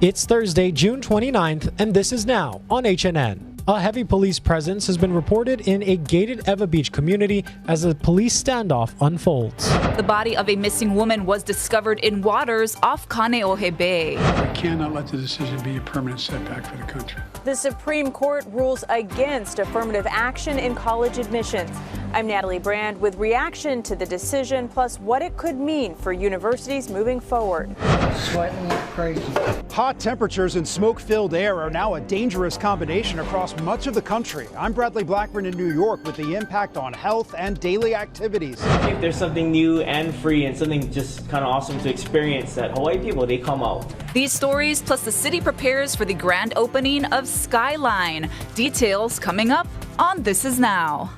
It's Thursday, June 29th, and this is now on HNN. A heavy police presence has been reported in a gated Ewa Beach community as a police standoff unfolds. The body of a missing woman was discovered in waters off Kaneohe Bay. We cannot let the decision be a permanent setback for the country. The Supreme Court rules against affirmative action in college admissions. I'm Natalie Brand with reaction to the decision, plus what it could mean for universities moving forward. Sweating like crazy. Hot temperatures and smoke-filled air are now a dangerous combination across much of the country. I'm Bradley Blackburn in New York with the impact on health and daily activities. I think there's something new and free and something just kind of awesome to experience that Hawaii people, they come out. These stories, plus the city prepares for the grand opening of Skyline. Details coming up on This Is Now.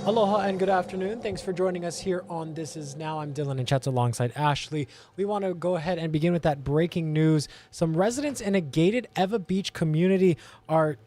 Aloha and good afternoon. Thanks for joining us here on This Is Now. I'm Dylan and Chet's alongside Ashley. We want to go ahead and begin with that breaking news. Some residents in a gated Ewa Beach community are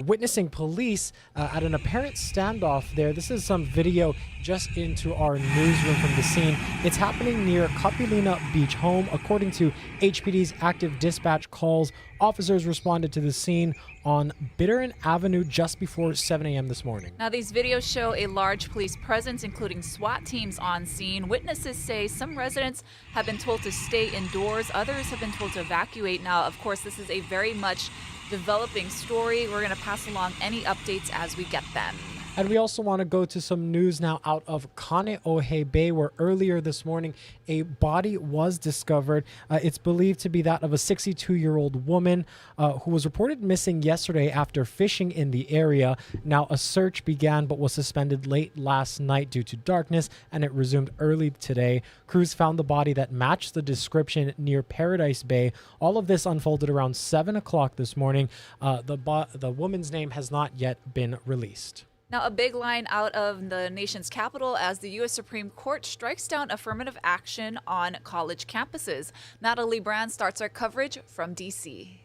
witnessing police at an apparent standoff there. This is some video just into our newsroom from the scene. It's happening near Kapilina Beach Home. According to HPD's active dispatch calls, officers responded to the scene on Bittern Avenue just before 7 a.m. this morning. Now, these videos show a large police presence, including SWAT teams on scene. Witnesses say some residents have been told to stay indoors. Others have been told to evacuate. Now, of course, this is a very much developing story. We're going to pass along any updates as we get them. And we also want to go to some news now out of Kaneohe Bay, where earlier this morning a body was discovered. It's believed to be that of a 62-year-old woman who was reported missing yesterday after fishing in the area. Now, a search began but was suspended late last night due to darkness, and it resumed early today. Crews found the body that matched the description near Paradise Bay. All of this unfolded around 7 o'clock this morning. The woman's name has not yet been released. Now, a big line out of the nation's capital as the U.S. Supreme Court strikes down affirmative action on college campuses. Natalie Brand starts our coverage from D.C.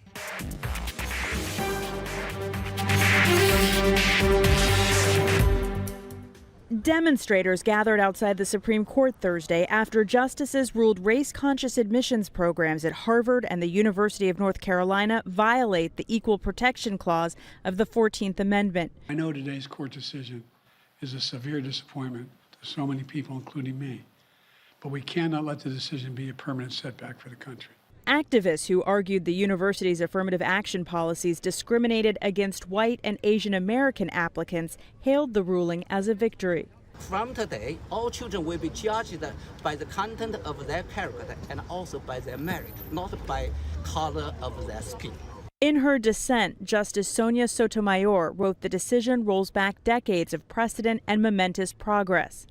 Demonstrators gathered outside the Supreme Court Thursday after justices ruled race-conscious admissions programs at Harvard and the University of North Carolina violate the Equal Protection Clause of the 14th Amendment. I know today's court decision is a severe disappointment to so many people, including me, but we cannot let the decision be a permanent setback for the country. Activists who argued the university's affirmative action policies discriminated against white and Asian American applicants hailed the ruling as a victory. From today, all children will be judged by the content of their character and also by their merit, not by color of their skin. In her dissent, Justice Sonia Sotomayor wrote the decision rolls back decades of precedent and momentous progress.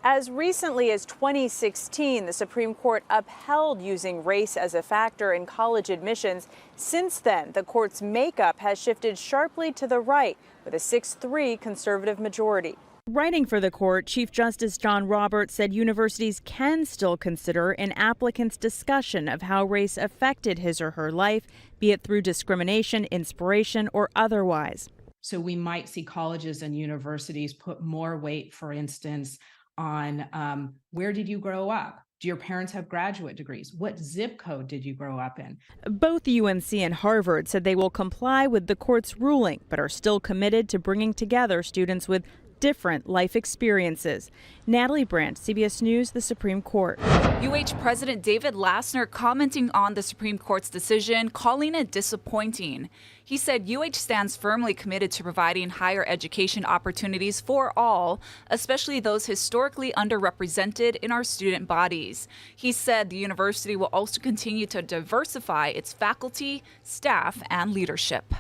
As recently as 2016, the Supreme Court upheld using race as a factor in college admissions. Since then, the court's makeup has shifted sharply to the right with a 6-3 conservative majority. Writing for the court, Chief Justice John Roberts said universities can still consider an applicant's discussion of how race affected his or her life, be it through discrimination, inspiration, or otherwise. So we might see colleges and universities put more weight, for instance, on where did you grow up? Do your parents have graduate degrees? What zip code did you grow up in? Both UNC and Harvard said they will comply with the court's ruling, but are still committed to bringing together students with different life experiences. Natalie Brandt, CBS News, the Supreme Court. UH President David Lassner commenting on the Supreme Court's decision, calling it disappointing. He said UH stands firmly committed to providing higher education opportunities for all, especially those historically underrepresented in our student bodies. He said the university will also continue to diversify its faculty, staff, and leadership.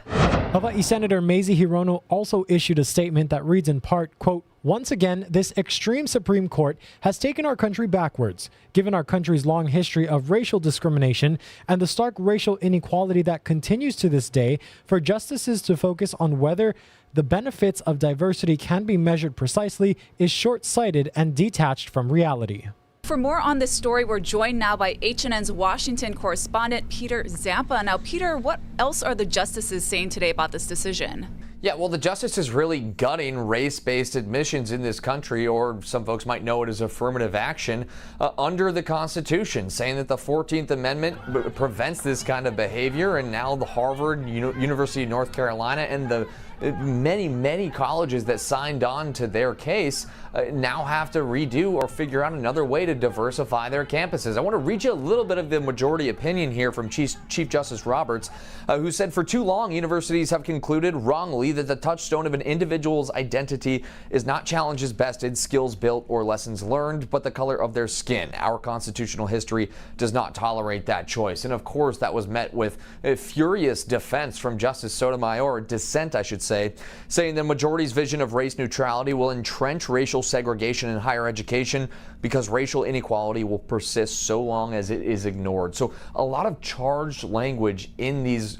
Hawaii Senator Mazie Hirono also issued a statement that reads in part, quote, "Once again, this extreme Supreme Court has taken our country backwards, given our country's long history of racial discrimination and the stark racial inequality that continues to this day. For justices to focus on whether the benefits of diversity can be measured precisely is short-sighted and detached from reality." For more on this story, we're joined now by HNN's Washington correspondent Peter Zampa. Now, Peter, what else are the justices saying today about this decision? Yeah, well, the justice is really gutting race-based admissions in this country, or some folks might know it as affirmative action, under the Constitution, saying that the 14th Amendment prevents this kind of behavior. And now the Harvard, University of North Carolina, and the many colleges that signed on to their case now have to redo or figure out another way to diversify their campuses. I want to read you a little bit of the majority opinion here from Chief Justice Roberts, who said for too long universities have concluded wrongly that the touchstone of an individual's identity is not challenges bested, skills built, or lessons learned, but the color of their skin. Our constitutional history does not tolerate that choice. And of course, that was met with a furious defense from Justice Sotomayor, dissent, I should say, saying the majority's vision of race neutrality will entrench racial segregation in higher education because racial inequality will persist so long as it is ignored. So a lot of charged language in these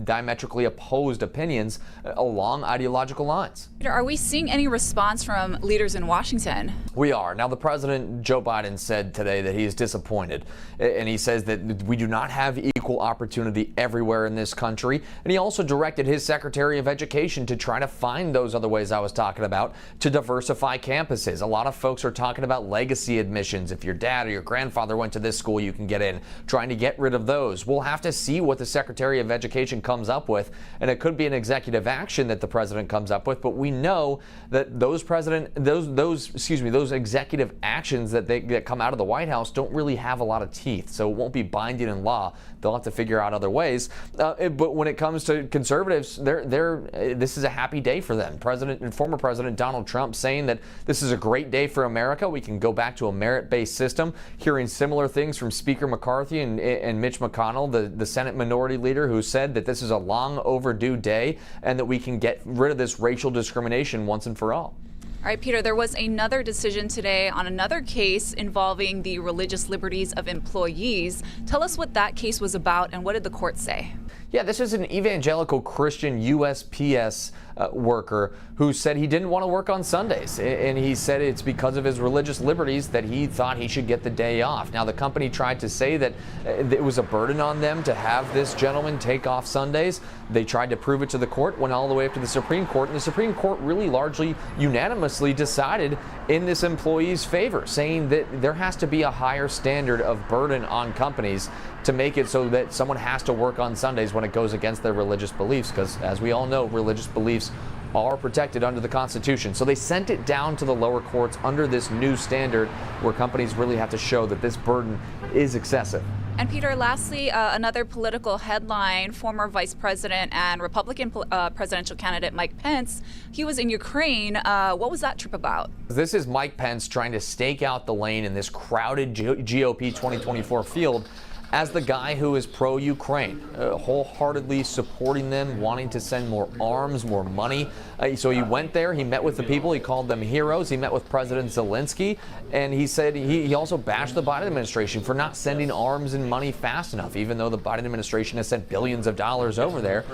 diametrically opposed opinions along ideological lines. Peter, are we seeing any response from leaders in Washington? We are. Now, the president, Joe Biden, said today that he is disappointed. And he says that we do not have equal opportunity everywhere in this country. And he also directed his Secretary of Education to try to find those other ways I was talking about to diversify campuses. A lot of folks are talking about legacy admissions. If your dad or your grandfather went to this school, you can get in. Trying to get rid of those. We'll have to see what the Secretary of Education comes up with. And it could be an executive action that the president comes up with. But we know that those executive actions that come out of the White House don't really have a lot of teeth. So it won't be binding in law. They'll have to figure out other ways. But when it comes to conservatives, this is a happy day for them. Former President Donald Trump saying that this is a great day for America. We can go back to a merit-based system. Hearing similar things from Speaker McCarthy and Mitch McConnell, the Senate Minority Leader, who said that this is a long overdue day and that we can get rid of this racial discrimination once and for all. All right, Peter, there was another decision today on another case involving the religious liberties of employees. Tell us what that case was about and what did the court say? Yeah, this is an evangelical Christian USPS worker who said he didn't want to work on Sundays. And he said it's because of his religious liberties that he thought he should get the day off. Now, the company tried to say that it was a burden on them to have this gentleman take off Sundays. They tried to prove it to the court, went all the way up to the Supreme Court, and the Supreme Court really largely unanimously decided in this employee's favor, saying that there has to be a higher standard of burden on companies to make it so that someone has to work on Sundays when it goes against their religious beliefs, because as we all know, religious beliefs are protected under the Constitution. So they sent it down to the lower courts under this new standard where companies really have to show that this burden is excessive. And Peter, lastly, another political headline, former Vice President and Republican presidential candidate Mike Pence, he was in Ukraine. What was that trip about? This is Mike Pence trying to stake out the lane in this crowded GOP 2024 field as the guy who is pro-Ukraine, wholeheartedly supporting them, wanting to send more arms, more money. So he went there, he met with the people, he called them heroes, he met with President Zelensky, and he said he also bashed the Biden administration for not sending arms and money fast enough, even though the Biden administration has sent billions of dollars over there.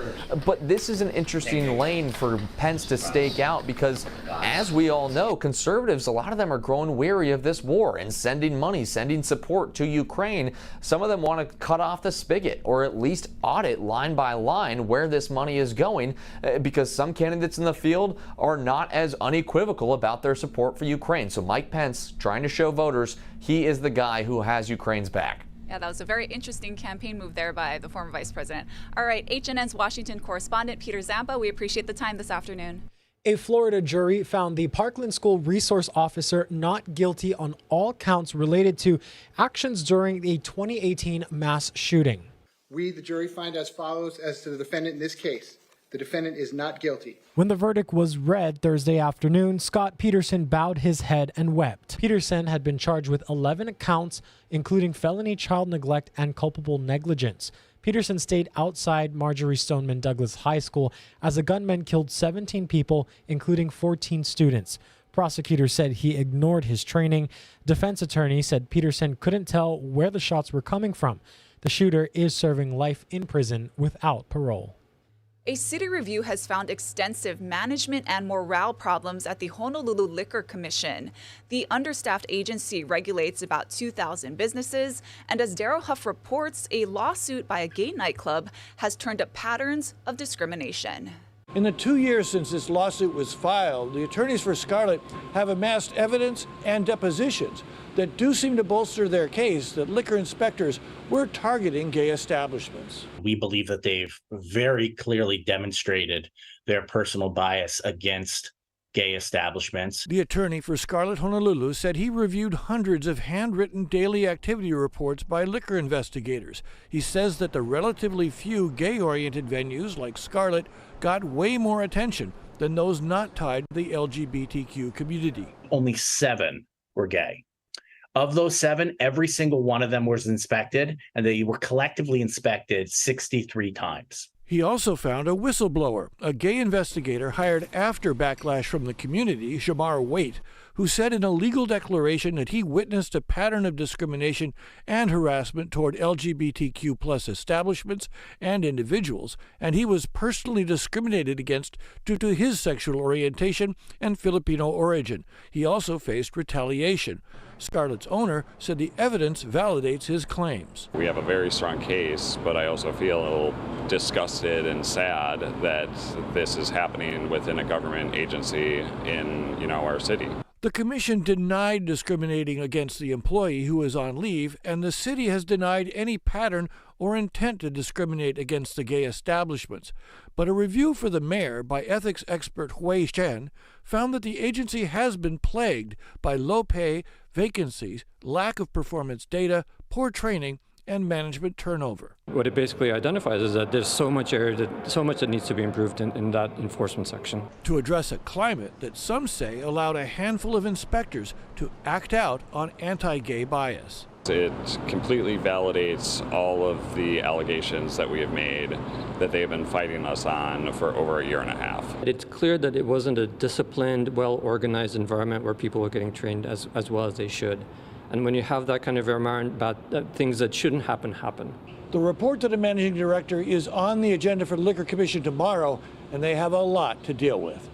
But this is an interesting lane for Pence to stake out because, as we all know, conservatives, a lot of them are growing weary of this war and sending money, sending support to Ukraine. Some of them want to cut off the spigot or at least audit line by line where this money is going because some candidates in the field are not as unequivocal about their support for Ukraine. So Mike Pence trying to show voters he is the guy who has Ukraine's back. Yeah, that was a very interesting campaign move there by the former vice president. All right, HNN's Washington correspondent Peter Zampa, we appreciate the time this afternoon. A Florida jury found the Parkland school resource officer not guilty on all counts related to actions during the 2018 mass shooting. We, the jury, find as follows as to the defendant in this case. The defendant is not guilty. When the verdict was read Thursday afternoon, Scott Peterson bowed his head and wept. Peterson had been charged with 11 counts, including felony child neglect and culpable negligence. Peterson stayed outside Marjorie Stoneman Douglas High School as a gunman killed 17 people, including 14 students. Prosecutors said he ignored his training. Defense attorney said Peterson couldn't tell where the shots were coming from. The shooter is serving life in prison without parole. A city review has found extensive management and morale problems at the Honolulu Liquor Commission. The understaffed agency regulates about 2,000 businesses, and as Daryl Huff reports, a lawsuit by a gay nightclub has turned up patterns of discrimination. In the 2 years since this lawsuit was filed, the attorneys for Scarlett have amassed evidence and depositions that do seem to bolster their case that liquor inspectors were targeting gay establishments. We believe that they've very clearly demonstrated their personal bias against gay establishments. The attorney for Scarlett Honolulu said he reviewed hundreds of handwritten daily activity reports by liquor investigators. He says that the relatively few gay-oriented venues like Scarlett got way more attention than those not tied to the LGBTQ community. Only 7 were gay. Of those 7, every single one of them was inspected, and they were collectively inspected 63 times. He also found a whistleblower, a gay investigator hired after backlash from the community, Shamar Waite, who said in a legal declaration that he witnessed a pattern of discrimination and harassment toward LGBTQ plus establishments and individuals, and he was personally discriminated against due to his sexual orientation and Filipino origin. He also faced retaliation. Scarlett's owner said the evidence validates his claims. We have a very strong case, but I also feel a little disgusted and sad that this is happening within a government agency in, our city. The commission denied discriminating against the employee who is on leave, and the city has denied any pattern or intent to discriminate against the gay establishments. But a review for the mayor by ethics expert Hui Shen found that the agency has been plagued by low pay, vacancies, lack of performance data, poor training, and management turnover. What it basically identifies is that there's so much that needs to be improved in that enforcement section. To address a climate that some say allowed a handful of inspectors to act out on anti-gay bias. It completely validates all of the allegations that we have made that they've been fighting us on for over a year and a half. It's clear that it wasn't a disciplined, well-organized environment where people were getting trained as well as they should. And when you have that kind of environment, things that shouldn't happen. The report to the managing director is on the agenda for the Liquor Commission tomorrow, and they have a lot to deal with.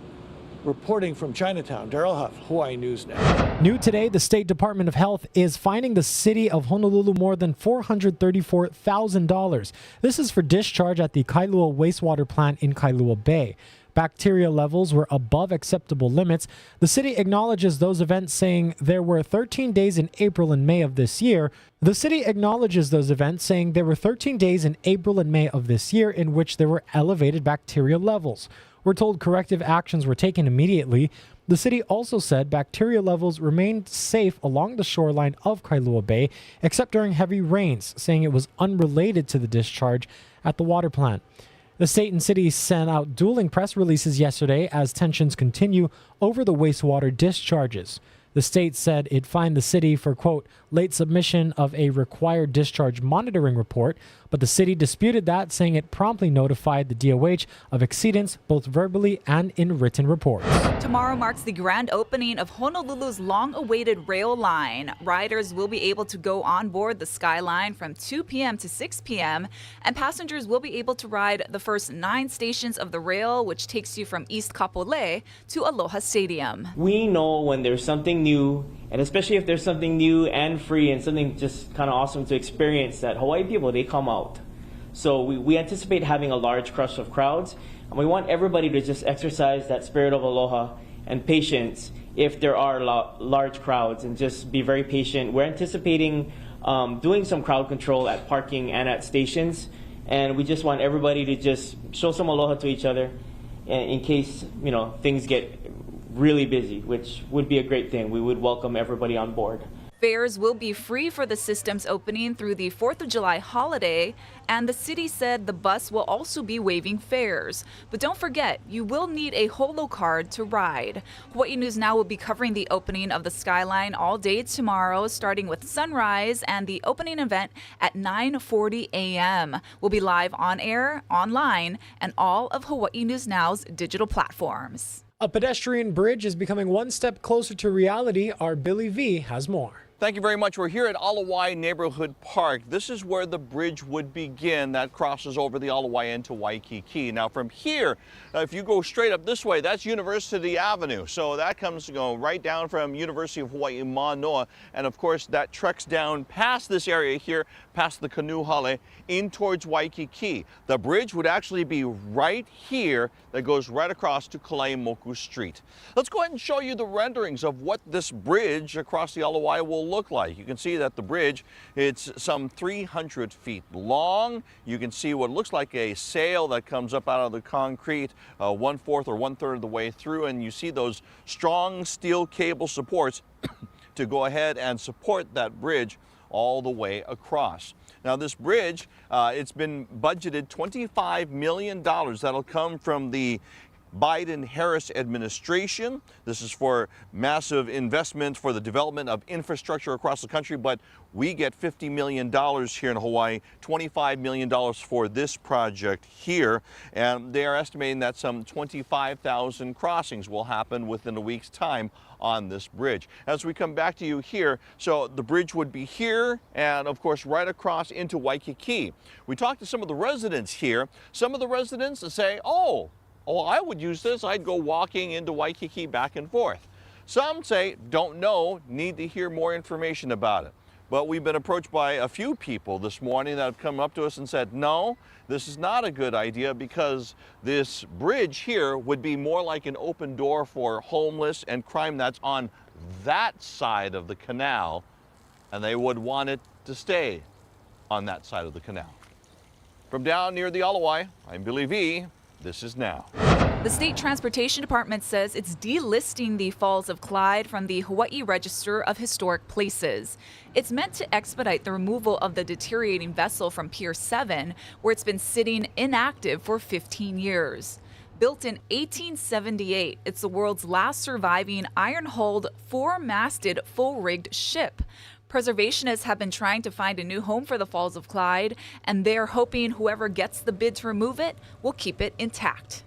Reporting from Chinatown, Daryl Huff, Hawaii News Now. New today, the State Department of Health is fining the city of Honolulu more than $434,000. This is for discharge at the Kailua Wastewater plant in Kailua Bay. Bacteria levels were above acceptable limits. The city acknowledges those events, saying there were 13 days in April and May of this year. The city acknowledges those events, saying there were 13 days in April and May of this year in which there were elevated bacteria levels. We're told corrective actions were taken immediately. The city also said bacteria levels remained safe along the shoreline of Kailua Bay, except during heavy rains, saying it was unrelated to the discharge at the water plant. The state and city sent out dueling press releases yesterday as tensions continue over the wastewater discharges. The state said it fined the city for, quote, late submission of a required discharge monitoring report, but the city disputed that, saying it promptly notified the DOH of exceedance both verbally and in written reports. Tomorrow marks the grand opening of Honolulu's long-awaited rail line. Riders will be able to go on board the Skyline from 2 p.m. to 6 p.m., and passengers will be able to ride the first 9 stations of the rail, which takes you from East Kapolei to Aloha Stadium. We know when there's something new, and especially if there's something new and free and something just kind of awesome to experience, that Hawaii people, they come out. So we anticipate having a large crush of crowds, and we want everybody to just exercise that spirit of aloha and patience if there are large crowds, and just be very patient. We're anticipating doing some crowd control at parking and at stations, and we just want everybody to just show some aloha to each other in case things get really busy, which would be a great thing. We would welcome everybody on board. Fares will be free for the system's opening through the 4th of July holiday, and the city said the bus will also be waiving fares. But don't forget, you will need a holo card to ride. Hawaii News Now will be covering the opening of the Skyline all day tomorrow, starting with sunrise and the opening event at 9:40 a.m. We'll be live on air, online, and all of Hawaii News Now's digital platforms. A pedestrian bridge is becoming one step closer to reality. Our Billy V has more. Thank you very much. We're here at Alawai Neighborhood Park. This is where the bridge would begin that crosses over the Alawai into Waikiki. Now from here, if you go straight up this way, that's University Avenue. So that comes to go right down from University of Hawaii Manoa. And of course that treks down past this area here, past the canoe hale, in towards Waikiki. The bridge would actually be right here that goes right across to Kalaimoku Street. Let's go ahead and show you the renderings of what this bridge across the Alawai will look like. You can see that the bridge, it's some 300 feet long. You can see what looks like a sail that comes up out of the concrete 1/4 or 1/3 of the way through, and you see those strong steel cable supports to go ahead and support that bridge all the way across. Now this bridge, it's been budgeted $25 million. That'll come from the Biden-Harris administration. This is for massive investment for the development of infrastructure across the country, but we get $50 million here in Hawaii, $25 million for this project here, and they are estimating that some 25,000 crossings will happen within a week's time on this bridge. As we come back to you here, so the bridge would be here and of course right across into Waikiki. We talked to some of the residents here. Some of the residents say, oh, I would use this. I'd go walking into Waikiki back and forth. Some say, don't know, need to hear more information about it. But we've been approached by a few people this morning that have come up to us and said, no, this is not a good idea because this bridge here would be more like an open door for homeless and crime that's on that side of the canal, and they would want it to stay on that side of the canal. From down near the Alawai, I'm Billy V. This is Now. The State Transportation Department says it's delisting the Falls of Clyde from the Hawaii Register of Historic Places. It's meant to expedite the removal of the deteriorating vessel from Pier 7, where it's been sitting inactive for 15 years. Built in 1878, it's the world's last surviving iron-hulled, four-masted, full-rigged ship. Preservationists have been trying to find a new home for the Falls of Clyde, and they're hoping whoever gets the bid to remove it will keep it intact.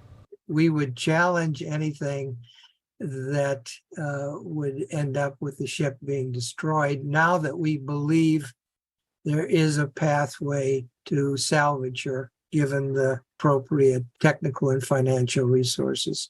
We would challenge anything that would end up with the ship being destroyed now that we believe there is a pathway to salvage her, given the appropriate technical and financial resources.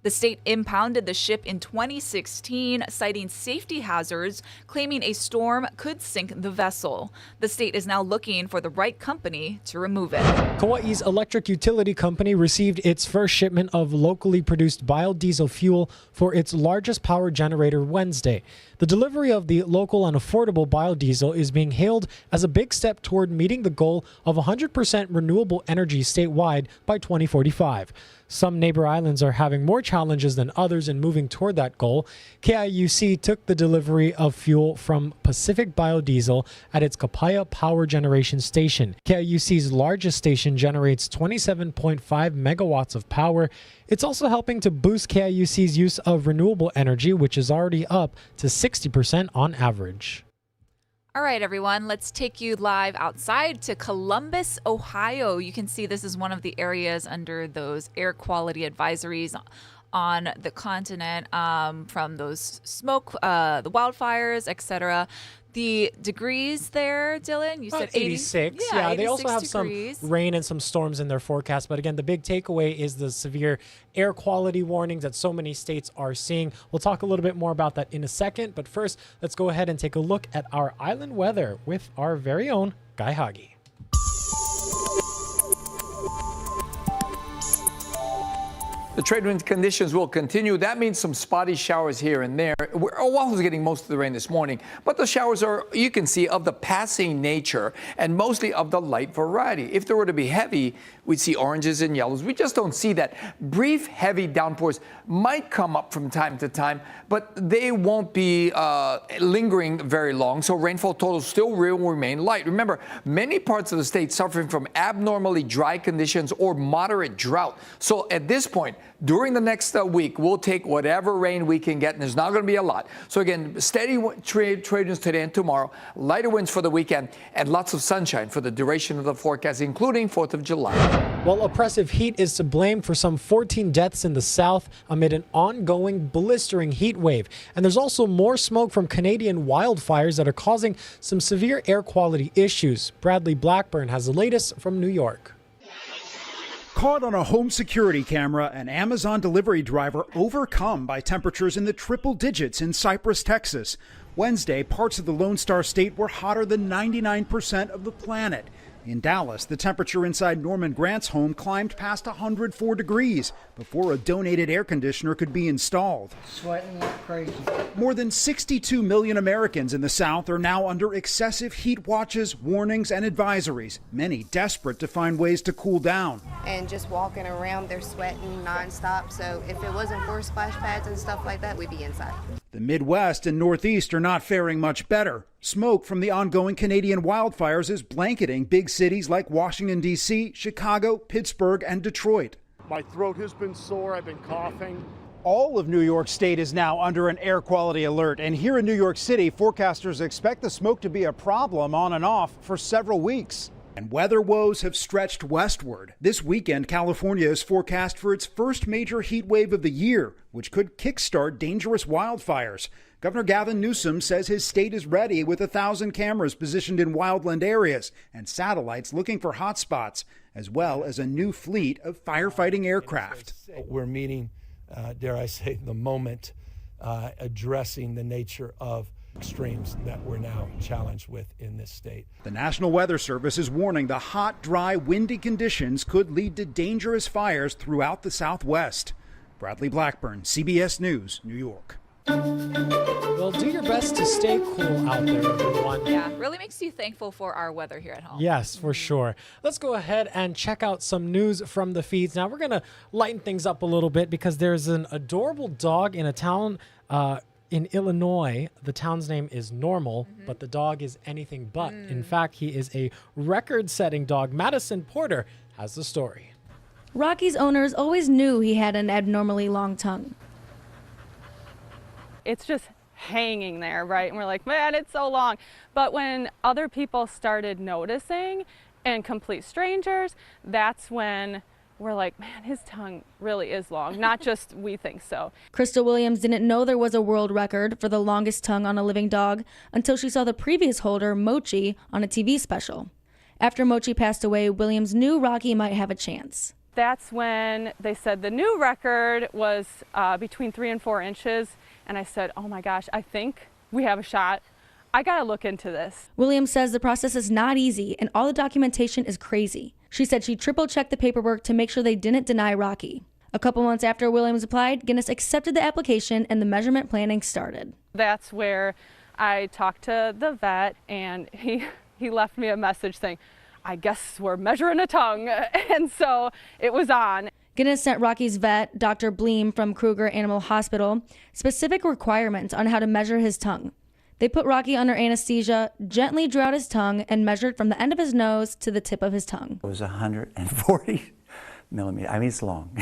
The state impounded the ship in 2016, citing safety hazards, claiming a storm could sink the vessel. The state is now looking for the right company to remove it. Kauai's electric utility company received its first shipment of locally produced biodiesel fuel for its largest power generator Wednesday. The delivery of the local and affordable biodiesel is being hailed as a big step toward meeting the goal of 100% renewable energy statewide by 2045. Some neighbor islands are having more challenges than others in moving toward that goal. KIUC took the delivery of fuel from Pacific Biodiesel at its Kapaya power generation station. KIUC's largest station generates 27.5 megawatts of power. It's also helping to boost KIUC's use of renewable energy, which is already up to 60% on average. All right, everyone, let's take you live outside to Columbus, Ohio. You can see this is one of the areas under those air quality advisories on the continent from those smoke, the wildfires, etc. The degrees there, Dylan, you said 86. Yeah, 86 they also have degrees. some rain and some storms in their forecast. But again, the big takeaway is the severe air quality warnings that so many states are seeing. We'll talk a little bit more about that in a second. But first, let's go ahead and take a look at our island weather with our very own Guy Hagi. The trade wind conditions will continue. That means some spotty showers here and there. Oahu's getting most of the rain this morning, but the showers are, you can see, of the passing nature and mostly of the light variety. If there were to be heavy, we'd see oranges and yellows. We just don't see that. Brief, heavy downpours might come up from time to time, but they won't be lingering very long, so rainfall totals still will remain light. Remember, many parts of the state suffering from abnormally dry conditions or moderate drought. So at this point, During the next week, we'll take whatever rain we can get, and there's not going to be a lot. So again, steady trade winds today and tomorrow, lighter winds for the weekend, and lots of sunshine for the duration of the forecast, including 4th of July. Well, oppressive heat is to blame for some 14 deaths in the south amid an ongoing blistering heat wave. And there's also more smoke from Canadian wildfires that are causing some severe air quality issues. Bradley Blackburn has the latest from New York. Caught on a home security camera, an Amazon delivery driver overcome by temperatures in the triple digits in Cypress, Texas. Wednesday, parts of the Lone Star State were hotter than 99% of the planet. In Dallas, the temperature inside Norman Grant's home climbed past 104 degrees before a donated air conditioner could be installed. Sweating like crazy. More than 62 million Americans in the South are now under excessive heat watches, warnings, and advisories, many desperate to find ways to cool down. And just walking around, they're sweating nonstop. So if it wasn't for splash pads and stuff like that, we'd be inside. The Midwest and Northeast are not faring much better. Smoke from the ongoing Canadian wildfires is blanketing big cities like Washington, D.C., Chicago, Pittsburgh, and Detroit. My throat has been sore. I've been coughing. All of New York State is now under an air quality alert. And here in New York City, forecasters expect the smoke to be a problem on and off for several weeks. And weather woes have stretched westward. This weekend, California is forecast for its first major heat wave of the year, which could kickstart dangerous wildfires. Governor Gavin Newsom says his state is ready with 1,000 cameras positioned in wildland areas and satellites looking for hotspots, as well as a new fleet of firefighting aircraft. We're meeting, dare I say, the moment, addressing the nature of extremes that we're now challenged with in this state. The National Weather Service is warning the hot, dry, windy conditions could lead to dangerous fires throughout the Southwest. Bradley Blackburn, CBS News, New York. Well, do your best to stay cool out there, everyone. Yeah, really makes you thankful for our weather here at home. Yes, for sure. Let's go ahead and check out some news from the feeds. Now, we're going to lighten things up a little bit because there's an adorable dog in a town in Illinois. The town's name is Normal, but the dog is anything but. In fact, he is a record-setting dog. Madison Porter has the story. Rocky's owners always knew he had an abnormally long tongue. It's just hanging there, right? And we're like, man, it's so long. But when other people started noticing, and complete strangers, that's when we're like, man, his tongue really is long. Not just we think so. Krista Williams didn't know there was a world record for the longest tongue on a living dog until she saw the previous holder, Mochi, on a TV special. After Mochi passed away, Williams knew Rocky might have a chance. That's when they said the new record was between 3 and 4 inches. And I said, oh my gosh, I think we have a shot. I gotta look into this. Williams says the process is not easy and all the documentation is crazy. She said she triple-checked the paperwork to make sure they didn't deny Rocky. A couple months after Williams applied, Guinness accepted the application and the measurement planning started. That's where I talked to the vet and he left me a message saying, I guess we're measuring a tongue. And so it was on. Guinness sent Rocky's vet, Dr. Bleem from Kruger Animal Hospital, specific requirements on how to measure his tongue. They put Rocky under anesthesia, gently drew out his tongue, and measured from the end of his nose to the tip of his tongue. It was 140 millimeters. I mean, it's long.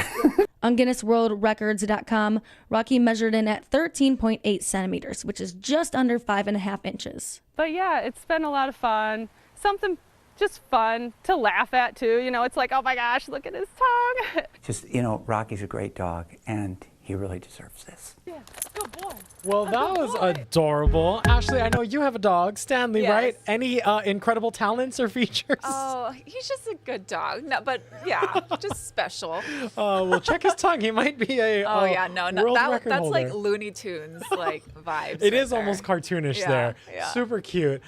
On GuinnessWorldRecords.com, Rocky measured in at 13.8 centimeters, which is just under 5.5 inches. But yeah, it's been a lot of fun. Something just fun to laugh at too. You know, it's like, oh my gosh, look at his tongue. Just, you know, Rocky's a great dog and he really deserves this. Yeah, good boy. Well, that was adorable. Ashley, I know you have a dog, Stanley, Yes. right? Any incredible talents or features? Oh, he's just a good dog. No, but yeah, just special. Well, check his tongue. He might be a world record that's holder. like Looney Tunes like vibes. It is almost cartoonish there. Yeah. Super cute.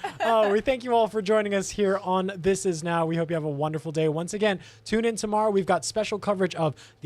We thank you all for joining us here on This Is Now. We hope you have a wonderful day. Once again, tune in tomorrow. We've got special coverage of the